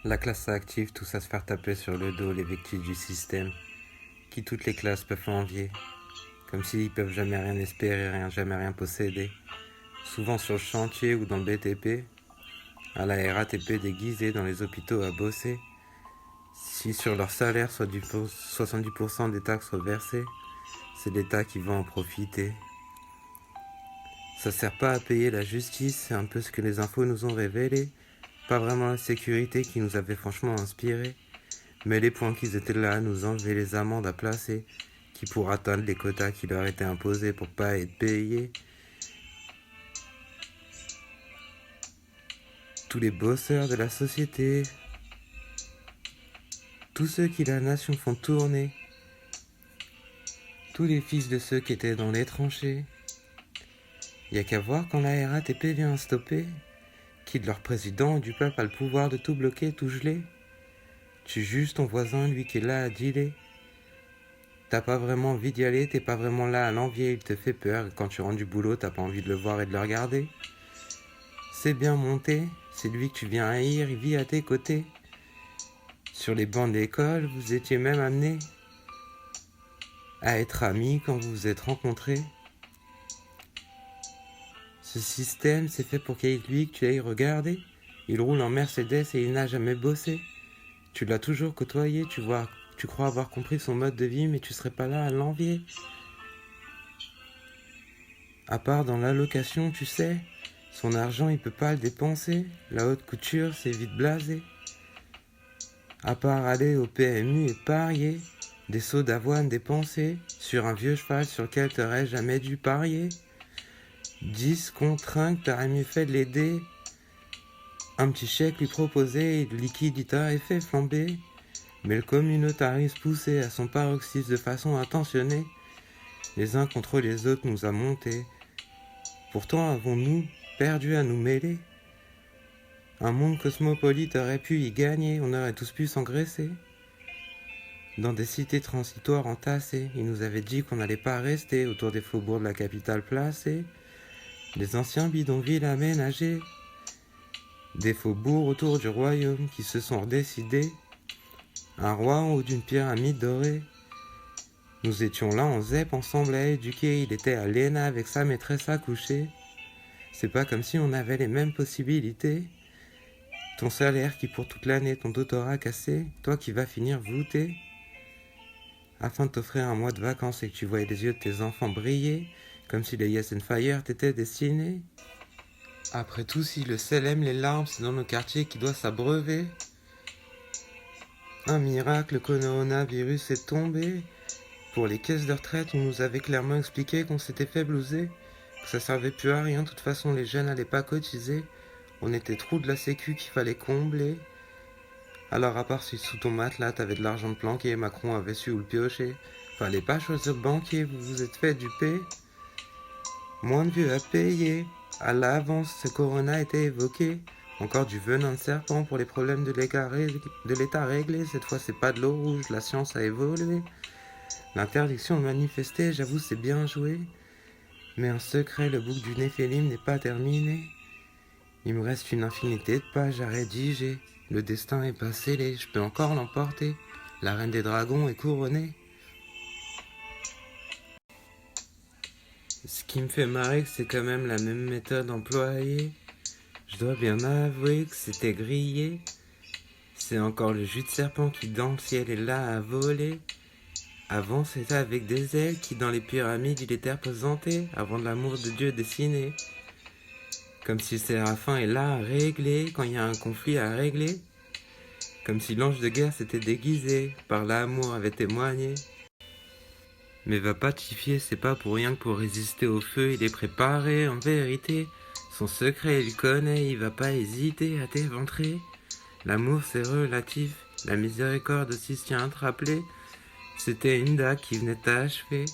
La classe active, tous à se faire taper sur le dos, les vectis du système, qui toutes les classes peuvent envier, comme s'ils peuvent jamais rien espérer, jamais rien posséder. Souvent sur le chantier ou dans le BTP, à la RATP déguisée dans les hôpitaux à bosser. Si sur leur salaire, soit 70% des taxes reversées, c'est l'État qui va en profiter. Ça sert pas à payer la justice, c'est un peu ce que les infos nous ont révélé. Pas vraiment la sécurité qui nous avait franchement inspiré, mais les points qu'ils étaient là à nous enlever, les amendes à placer, qui pour atteindre les quotas qui leur étaient imposés pour pas être payés. Tous les bosseurs de la société, tous ceux qui la nation font tourner, tous les fils de ceux qui étaient dans les tranchées. Y a qu'à voir quand la RATP vient stopper, qui de leur président ou du peuple a le pouvoir de tout bloquer, tout geler. Tu juges ton voisin, lui qui est là à dealer. T'as pas vraiment envie d'y aller, t'es pas vraiment là à l'envier, il te fait peur. Et quand tu rentres du boulot, t'as pas envie de le voir et de le regarder. C'est bien monté, c'est lui que tu viens haïr, il vit à tes côtés. Sur les bancs de l'école, vous étiez même amenés à être amis quand vous vous êtes rencontrés. Ce système, c'est fait pour qu'il y ait lui que tu ailles regarder. Il roule en Mercedes et il n'a jamais bossé. Tu l'as toujours côtoyé, tu crois avoir compris son mode de vie, mais tu serais pas là à l'envier. À part dans l'allocation, tu sais, son argent il peut pas le dépenser. La haute couture, c'est vite blasé. À part aller au PMU et parier, des seaux d'avoine dépensés sur un vieux cheval sur lequel t'aurais jamais dû parier. 10 contre 1 que t'aurais mieux fait de l'aider. Un petit chèque lui proposer et le liquide il t'aurait fait flamber. Mais le communautarisme poussé à son paroxysme de façon intentionnée, les uns contre les autres nous a montés. Pourtant avons-nous perdu à nous mêler? Un monde cosmopolite aurait pu y gagner, on aurait tous pu s'engraisser. Dans des cités transitoires entassées, ils nous avaient dit qu'on n'allait pas rester autour des faubourgs de la capitale placée. Les anciens bidonvilles aménagés, des faubourgs autour du royaume qui se sont redécidés. Un roi en haut d'une pyramide dorée. Nous étions là en ZEP ensemble à éduquer, il était à l'ENA avec sa maîtresse à coucher. C'est pas comme si on avait les mêmes possibilités. Ton salaire qui pour toute l'année ton dos t'aura cassé, toi qui vas finir voûté. Afin de t'offrir un mois de vacances et que tu voyais les yeux de tes enfants briller, comme si les Yes and Fire t'étaient destinés. Après tout, si le sel aime les larmes, c'est dans nos quartiers qui doit s'abreuver. Un miracle, le coronavirus est tombé. Pour les caisses de retraite, on nous avait clairement expliqué qu'on s'était fait blouser, que ça servait plus à rien, de toute façon les jeunes n'allaient pas cotiser. On était trop de la sécu qu'il fallait combler. Alors à part si sous ton matelas t'avais de l'argent de planqué, Macron avait su où le piocher. Fallait pas choisir le banquier, vous vous êtes fait duper. Moins de vieux à payer. À l'avance, ce corona était évoqué. Encore du venin de serpent pour les problèmes de l'État réglés. Cette fois c'est pas de l'eau rouge, la science a évolué. L'interdiction de manifester, j'avoue c'est bien joué. Mais en secret, le bouc du Néphélim n'est pas terminé. Il me reste une infinité de pages à rédiger. Le destin est pas scellé, je peux encore l'emporter. La reine des dragons est couronnée. Ce qui me fait marrer, c'est quand même la même méthode employée. Je dois bien avouer que c'était grillé. C'est encore le jus de serpent qui dans le ciel est là à voler. Avant c'était avec des ailes qui dans les pyramides il était représenté, avant de l'amour de Dieu dessiné. Comme si le séraphin est là à régler quand il y a un conflit à régler. Comme si l'ange de guerre s'était déguisé, par l'amour avait témoigné. Mais va pas t'y fier, c'est pas pour rien que pour résister au feu, il est préparé en vérité. Son secret il connaît, il va pas hésiter à t'éventrer. L'amour c'est relatif, la miséricorde aussi se tient à te rappeler. C'était une dague qui venait t'achever.